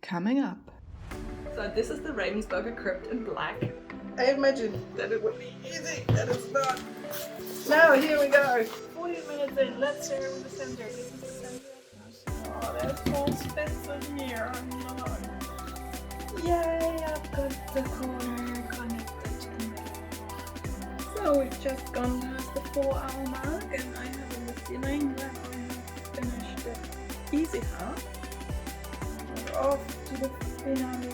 Coming up. So this is the Ravensburger Krypt in black. I imagined that it would be easy, and it's not. Now here we go. 40 minutes in. Let's share with the center. This is the center. Oh, there's false bits in here. Oh no. Yay, I've got the corner connected to me. So we've just gone past the 4-hour mark, and I have a feeling that I have finished the easy half. We're off to the finale.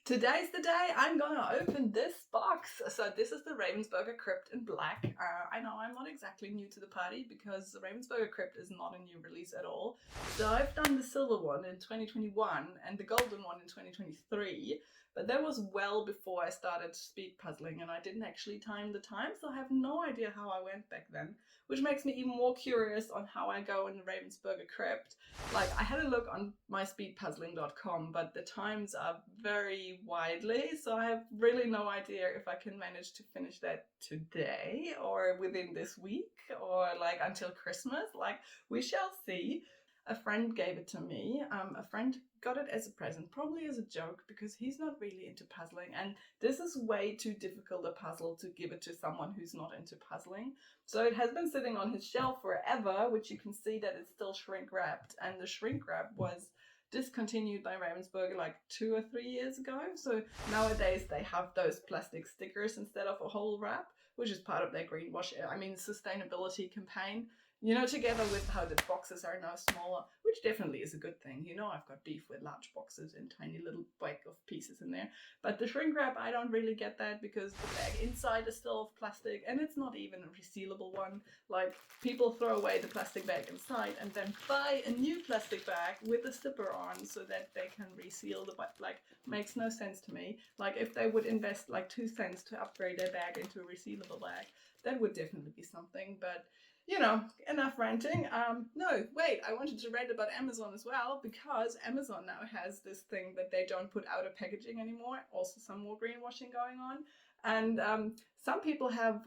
Today's the day I'm gonna open this box. So this is the Ravensburger Krypt in black. I know I'm not exactly new to the party because the Ravensburger Krypt is not a new release at all. So I've done the silver one in 2021 and the golden one in 2023. But that was well before I started speed puzzling and I didn't actually time the time, so I have no idea how I went back then, which makes me even more curious on how I go in the Ravensburger Krypt. Like, I had a look on myspeedpuzzling.com, but the times are very widely, so I have really no idea if I can manage to finish that today or within this week or like until Christmas. Like, we shall see. A friend gave it to me. A friend got it as a present, probably as a joke, because he's not really into puzzling, and this is way too difficult a puzzle to give it to someone who's not into puzzling. So it has been sitting on his shelf forever, which you can see that it's still shrink wrapped, and the shrink wrap was discontinued by Ravensburger like 2 or 3 years ago. So nowadays they have those plastic stickers instead of a whole wrap, which is part of their sustainability campaign. You know, together with how the boxes are now smaller, which definitely is a good thing. You know, I've got beef with large boxes and tiny little bag of pieces in there. But the shrink wrap, I don't really get that because the bag inside is still of plastic and it's not even a resealable one. Like, people throw away the plastic bag inside and then buy a new plastic bag with a zipper on so that they can reseal the bag. Like, makes no sense to me. Like, if they would invest like 2 cents to upgrade their bag into a resealable bag, that would definitely be something. But you know, enough ranting. No, wait, I wanted to rant about Amazon as well, because Amazon now has this thing that they don't put outer packaging anymore. Also some more greenwashing going on. And some people have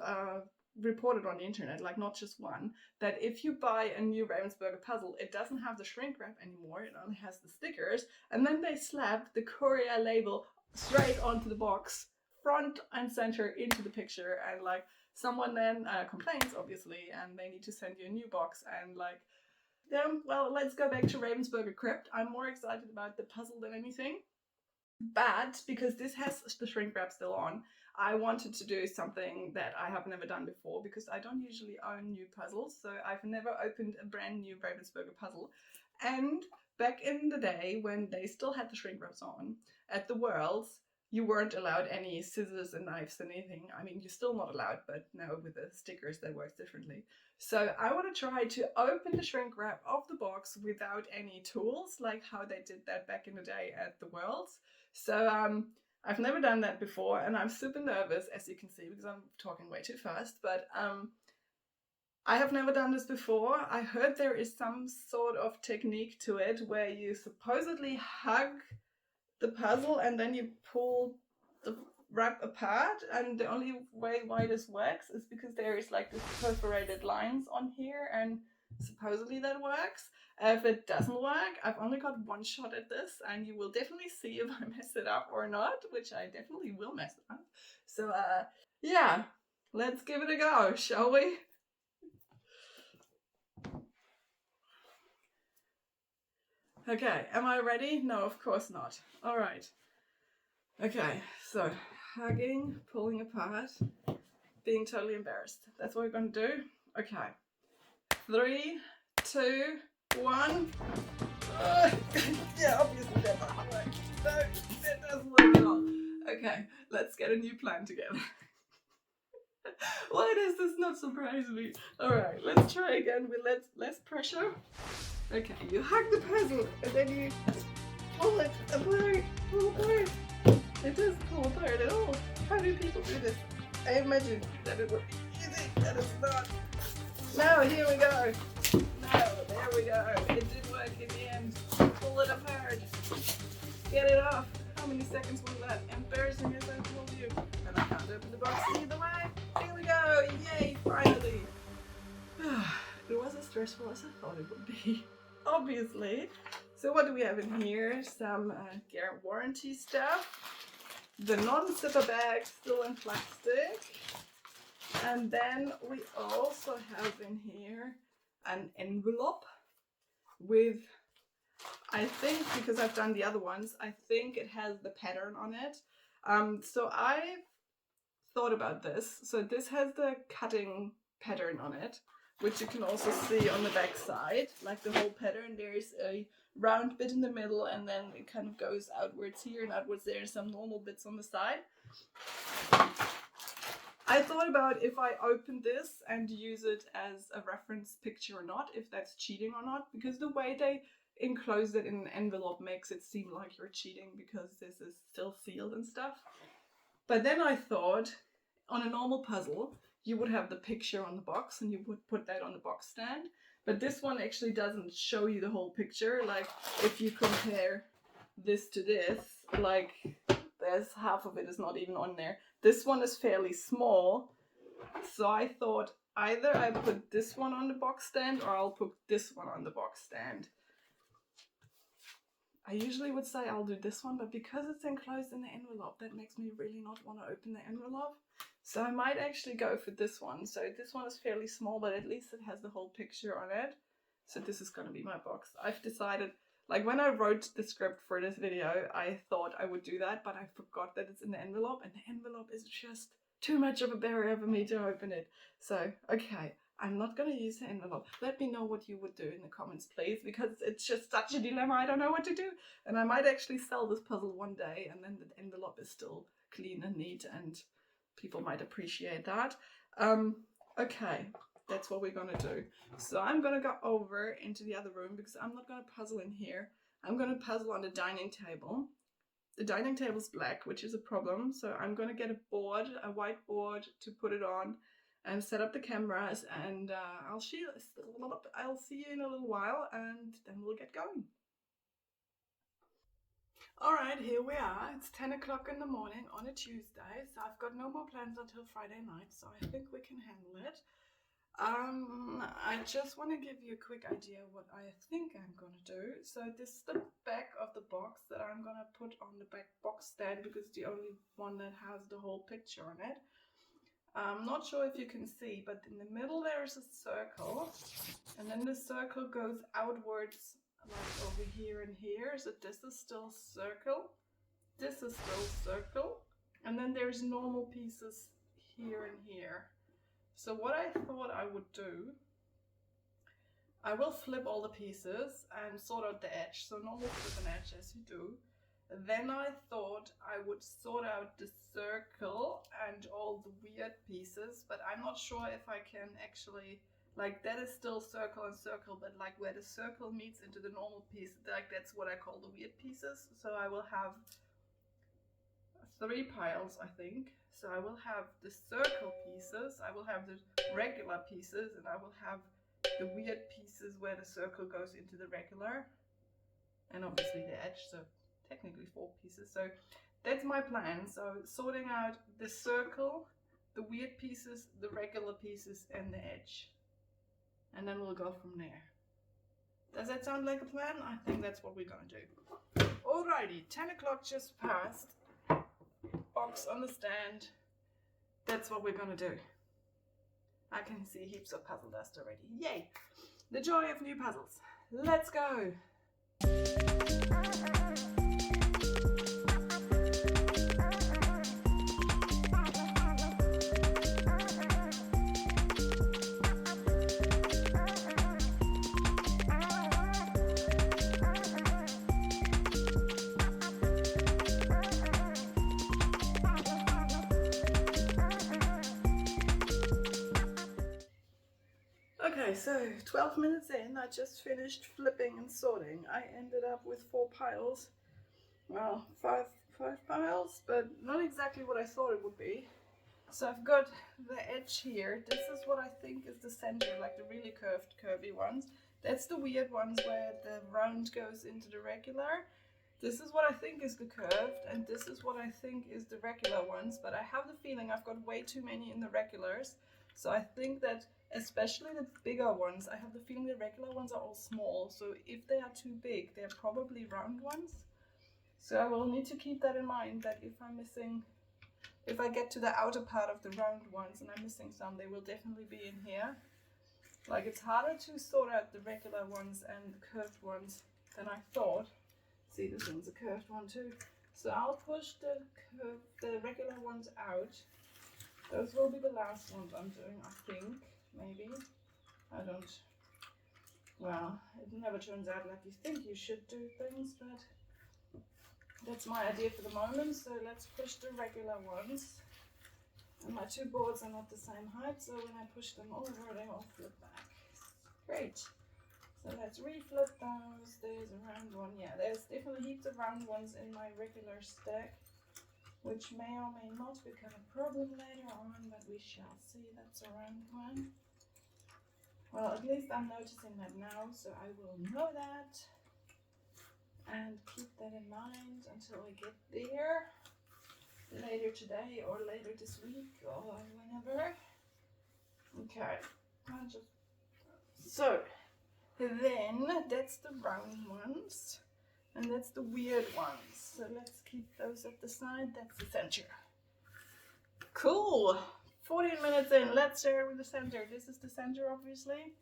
reported on the internet, like not just one, that if you buy a new Ravensburger puzzle, it doesn't have the shrink wrap anymore, it only has the stickers, and then they slap the courier label straight onto the box, front and center into the picture, and like, someone then complains, obviously, and they need to send you a new box. And like, yeah, well, let's go back to Ravensburger Krypt. I'm more excited about the puzzle than anything. But because this has the shrink wrap still on, I wanted to do something that I have never done before, because I don't usually own new puzzles. So I've never opened a brand new Ravensburger puzzle. And back in the day when they still had the shrink wraps on, at the Worlds, you weren't allowed any scissors and knives and anything. I mean, you're still not allowed, but now with the stickers that works differently. So I want to try to open the shrink wrap of the box without any tools, like how they did that back in the day at the Worlds. So I've never done that before, and I'm super nervous, as you can see, because I'm talking way too fast. But I have never done this before. I heard there is some sort of technique to it where you supposedly hug the puzzle and then you pull the wrap apart, and the only way why this works is because there is like this perforated lines on here, and supposedly that works. If it doesn't work, I've only got one shot at this, and you will definitely see if I mess it up or not, which I definitely will mess it up. So yeah, let's give it a go, shall we? Okay, am I ready? No, of course not. All right. Okay, so hugging, pulling apart, being totally embarrassed. That's what we're going to do. Okay. 3, 2, 1. Yeah, obviously that doesn't work. No, that doesn't work at all. Okay, let's get a new plan together. Why does this not surprise me? Alright, let's try again with less pressure. Okay, you hug the puzzle and then you pull it apart. Pull apart. It doesn't pull apart at all. How do people do this? I imagined that it would be easy, and it's not. Now, here we go. Now, there we go. It did work in the end. Pull it apart. Get it off. how many seconds was that? Embarrassing as I told you. And I can't open the box either way. Here we go! Yay, finally! It wasn't as stressful as I thought it would be, obviously. So what do we have in here? Some warranty stuff. The non-zipper bag still in plastic. And then we also have in here an envelope with, I think, because I've done the other ones, I think it has the pattern on it. So I thought about this. So this has the cutting pattern on it, which you can also see on the back side, like the whole pattern. There's a round bit in the middle, and then it kind of goes outwards here and outwards there, and some normal bits on the side. I thought about if I open this and use it as a reference picture or not, if that's cheating or not, because the way they enclose it in an envelope makes it seem like you're cheating because this is still sealed and stuff. But then I thought, on a normal puzzle, you would have the picture on the box and you would put that on the box stand. But this one actually doesn't show you the whole picture. Like, if you compare this to this, like, there's half of it is not even on there. This one is fairly small. So I thought either I put this one on the box stand or I'll put this one on the box stand. I usually would say I'll do this one, but because it's enclosed in the envelope, that makes me really not want to open the envelope. So I might actually go for this one. So this one is fairly small, but at least it has the whole picture on it. So this is going to be my box. I've decided, like when I wrote the script for this video, I thought I would do that, but I forgot that it's in the envelope, and the envelope is just too much of a barrier for me to open it. So, okay. I'm not going to use the envelope. Let me know what you would do in the comments, please, because it's just such a dilemma. I don't know what to do. And I might actually sell this puzzle one day, and then the envelope is still clean and neat, and people might appreciate that. Okay, that's what we're going to do. So I'm going to go over into the other room because I'm not going to puzzle in here. I'm going to puzzle on the dining table. The dining table is black, which is a problem. So I'm going to get a board, a white board, to put it on and set up the cameras, and I'll see you in a little while, and then we'll get going. Alright, here we are. It's 10 o'clock in the morning on a Tuesday, so I've got no more plans until Friday night, so I think we can handle it. I just want to give you a quick idea what I think I'm going to do. So this is the back of the box that I'm going to put on the back box stand because it's the only one that has the whole picture on it. I'm not sure if you can see, but in the middle there is a circle, and then the circle goes outwards like over here and here. So this is still circle, this is still circle, and then there's normal pieces here and here. So what I thought I would do, I will flip all the pieces and sort out the edge. So normal flip an edge as you do. Then I thought I would sort out the circle and all the weird pieces, but I'm not sure if I can actually, like that is still circle and circle, but like where the circle meets into the normal piece, like that's what I call the weird pieces. So I will have 3 piles, I think. So I will have the circle pieces, I will have the regular pieces, and I will have the weird pieces where the circle goes into the regular, and obviously the edge, so technically 4 pieces. So that's my plan. So sorting out the circle, the weird pieces, the regular pieces, and the edge. And then we'll go from there. Does that sound like a plan? I think that's what we're gonna do. Alrighty, 10 o'clock just passed. Box on the stand. That's what we're gonna do. I can see heaps of puzzle dust already. Yay! The joy of new puzzles. Let's go! Okay, so 12 minutes in, I just finished flipping and sorting. I ended up with 4 piles. Well, five piles, but not exactly what I thought it would be. So I've got the edge here. This is what I think is the center, like the really curvy ones. That's the weird ones where the round goes into the regular. This is what I think is the curved, and this is what I think is the regular ones, but I have the feeling I've got way too many in the regulars. So I think that, especially the bigger ones, I have the feeling the regular ones are all small. So if they are too big, they're probably round ones. So I will need to keep that in mind, that if I get to the outer part of the round ones and I'm missing some, they will definitely be in here. Like, it's harder to sort out the regular ones and the curved ones than I thought. See, this one's a curved one too. So I'll push the regular ones out. Those will be the last ones I'm doing, I think. Maybe. I don't. Well, it never turns out like you think you should do things, but that's my idea for the moment. So let's push the regular ones. And my two boards are not the same height, so when I push them over, they all flip back. Great. So let's reflip those. There's a round one. Yeah, there's definitely heaps of round ones in my regular stack, which may or may not become a problem later on, but we shall see. That's a round one. Well, at least I'm noticing that now, so I will know that and keep that in mind until I get there later today or later this week or whenever. Okay, so then that's the round ones and that's the weird ones. So let's keep those at the side. That's the center. Cool. 14 minutes in. Let's start with the center. This is the center, obviously.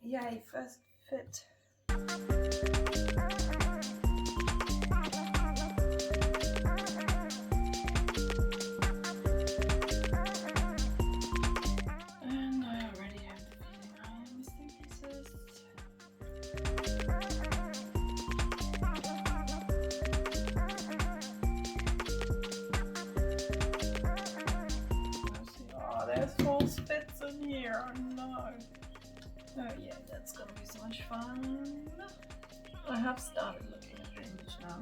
Yay, first fit. There's false fits in here. Oh no. Oh yeah, that's gonna be so much fun. I have started looking at the image now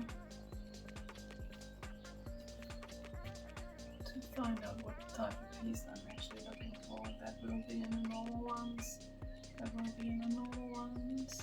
to find out what type of piece I'm actually looking for. That will be in the normal ones. That will be in the normal ones.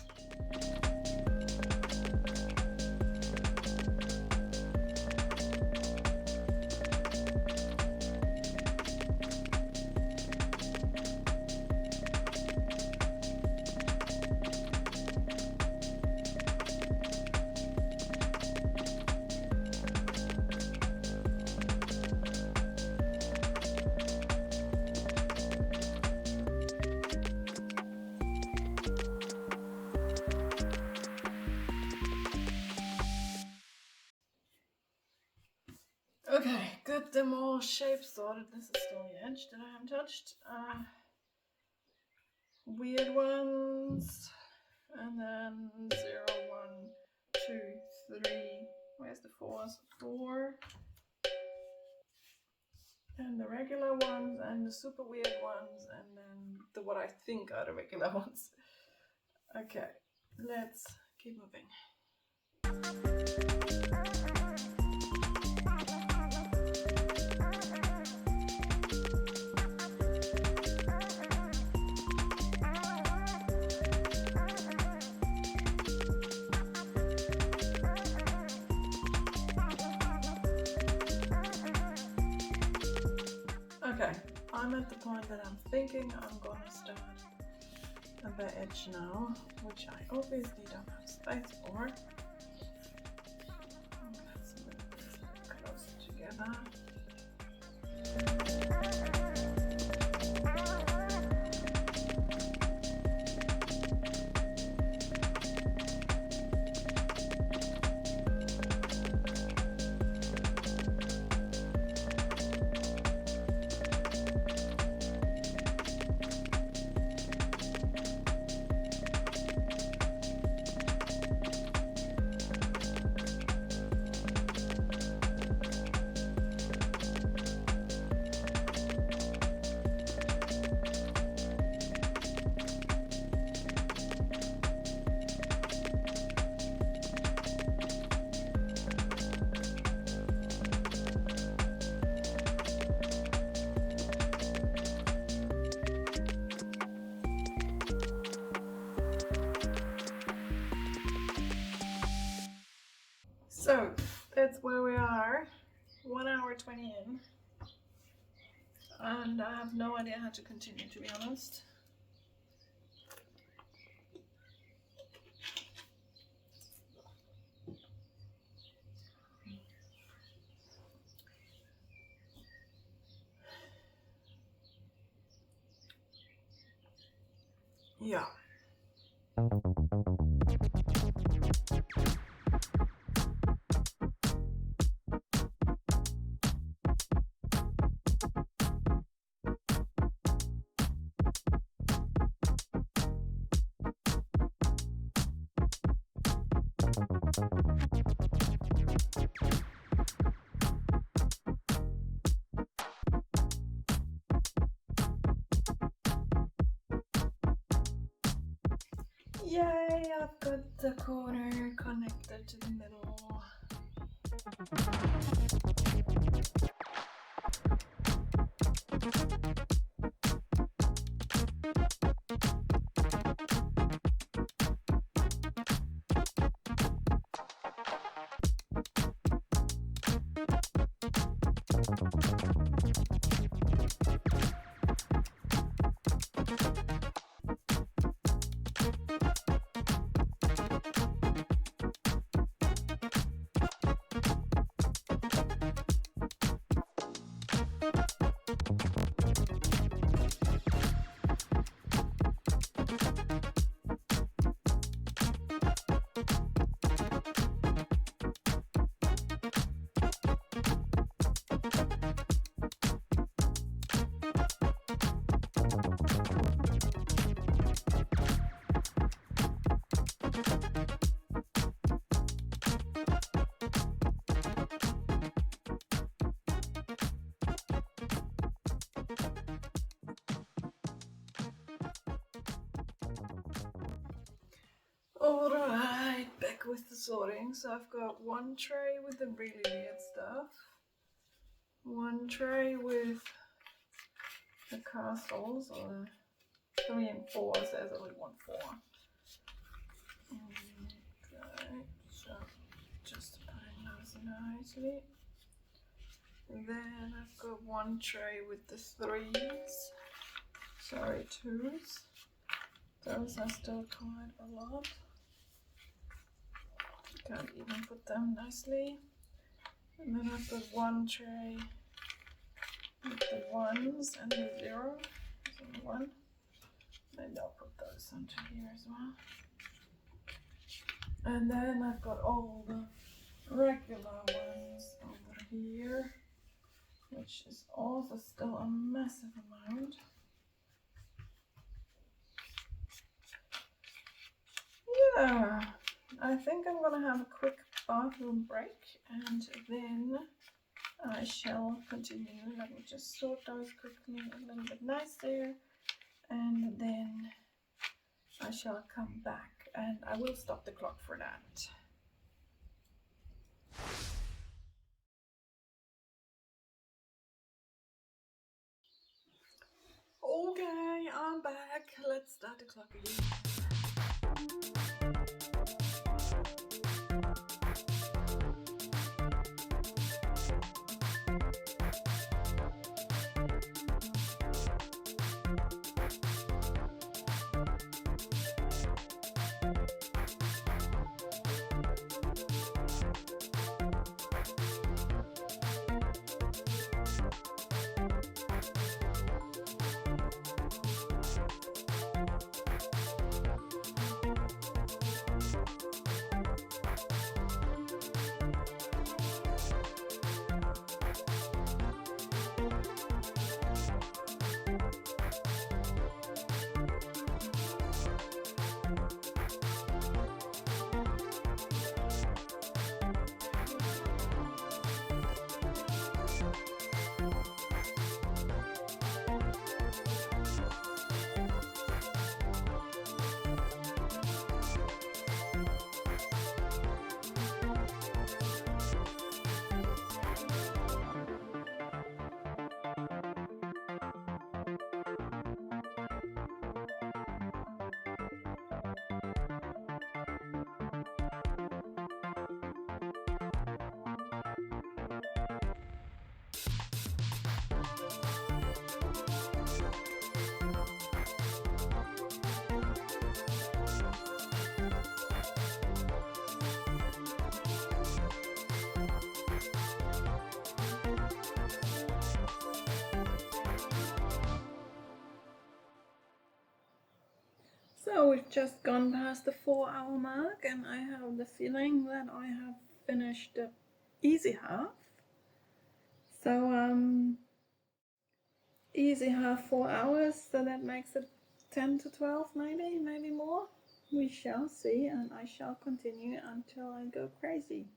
Okay, got them all shapes sorted. This is still the edge that I haven't touched. Weird ones, and then 0, 1, 2, 3. Where's the 4s? 4. And the regular ones, and the super weird ones, and then the what I think are the regular ones. Okay, let's keep moving. Okay, I'm at the point that I'm thinking I'm gonna start at the edge now, which I obviously don't have space for. Let's move this closer together. So that's where we are, 1 hour 20 in, and I have no idea how to continue, to be honest. Yeah. Yay, I've got the corner connected to the middle. Alright, back with the sorting. So I've got one tray with the really weird stuff, one tray with the castles, or 3 and 4, so there's only 1 4. Okay, so just putting those nicely. And then I've got one tray with the 3s, sorry 2s. Those are still quite a lot. Can't even put them nicely. And then I've got one tray with the 1s and the 0. There's only 1. Maybe I'll put those onto here as well. And then I've got all the regular ones over here, which is also still a massive amount. Yeah. I think I'm gonna have a quick bathroom break and then I shall continue. Let me just sort those quickly a little bit nicer and then I shall come back and I will stop the clock for that. Okay, I'm back. Let's start the clock again. So we've just gone past the 4-hour mark, and I have the feeling that I have finished the easy half. So easy half 4 hours, so that makes it 10 to 12 maybe more. We shall see, and I shall continue until I go crazy.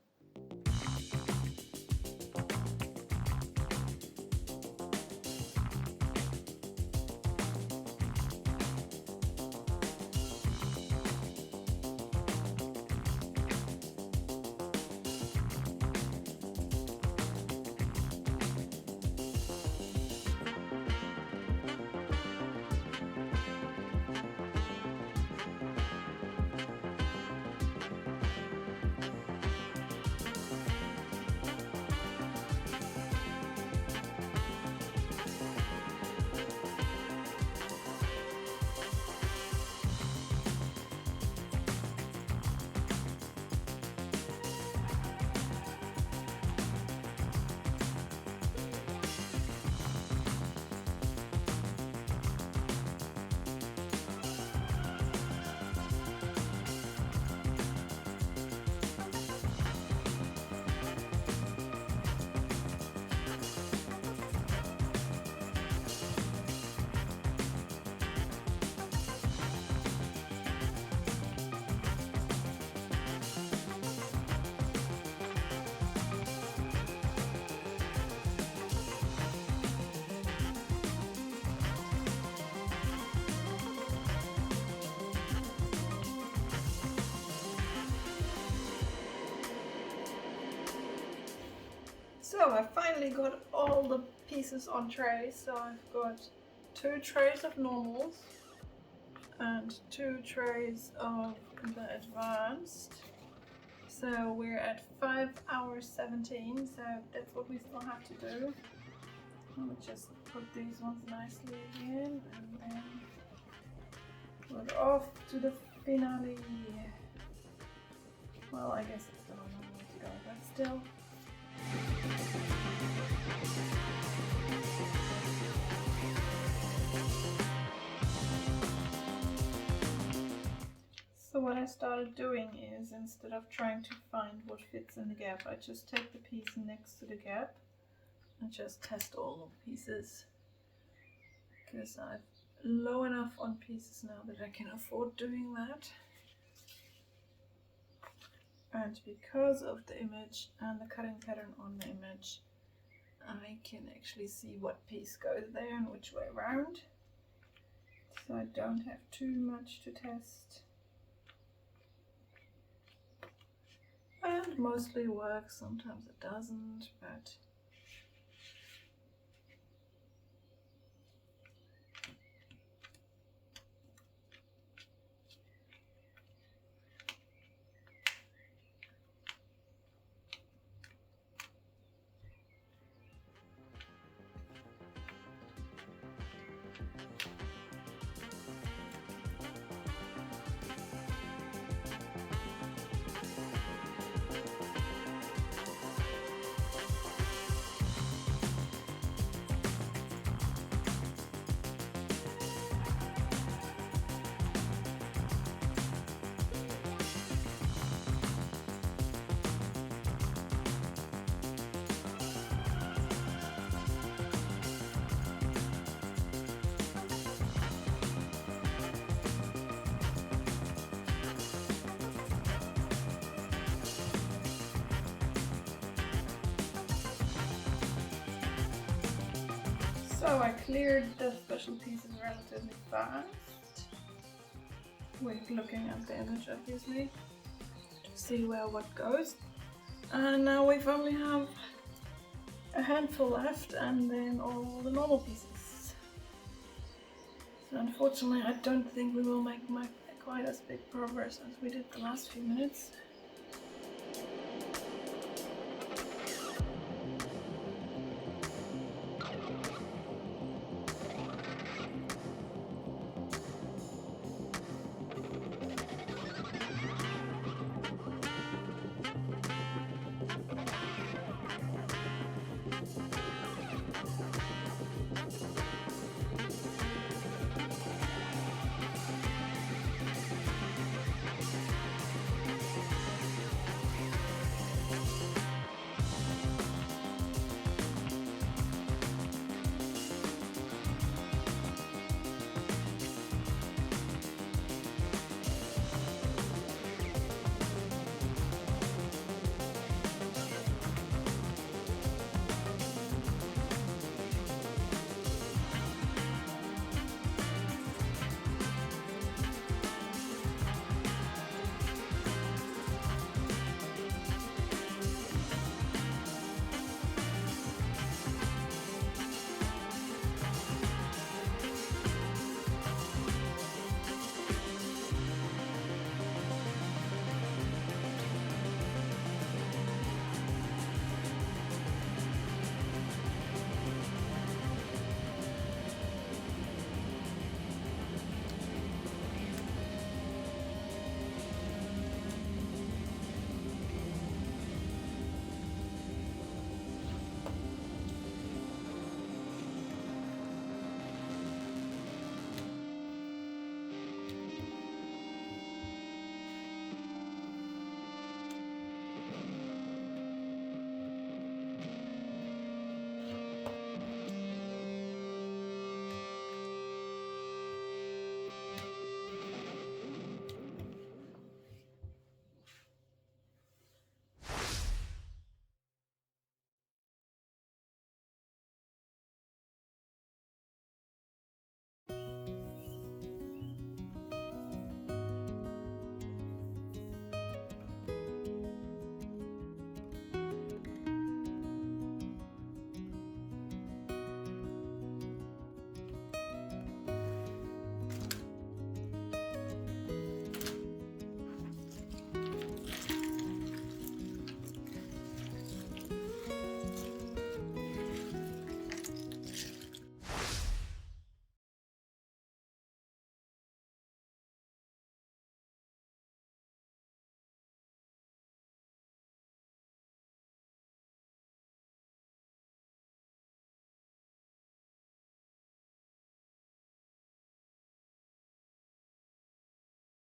So I finally got all the pieces on trays. So I've got 2 trays of normals and 2 trays of the advanced. So we're at 5 hours 17, so that's what we still have to do. I'll just put these ones nicely in and then we're off to the finale. Well, I guess it's still a long way to go, but still. So what I started doing is, instead of trying to find what fits in the gap, I just take the piece next to the gap and just test all the pieces, because I'm low enough on pieces now that I can afford doing that. And because of the image and the cutting pattern on the image, I can actually see what piece goes there and which way around. So I don't have too much to test. And mostly works, sometimes it doesn't, but so I cleared the special pieces relatively fast with looking at the image, obviously, to see where what goes. And now we only have a handful left and then all the normal pieces. So unfortunately I don't think we will make quite as big progress as we did the last few minutes.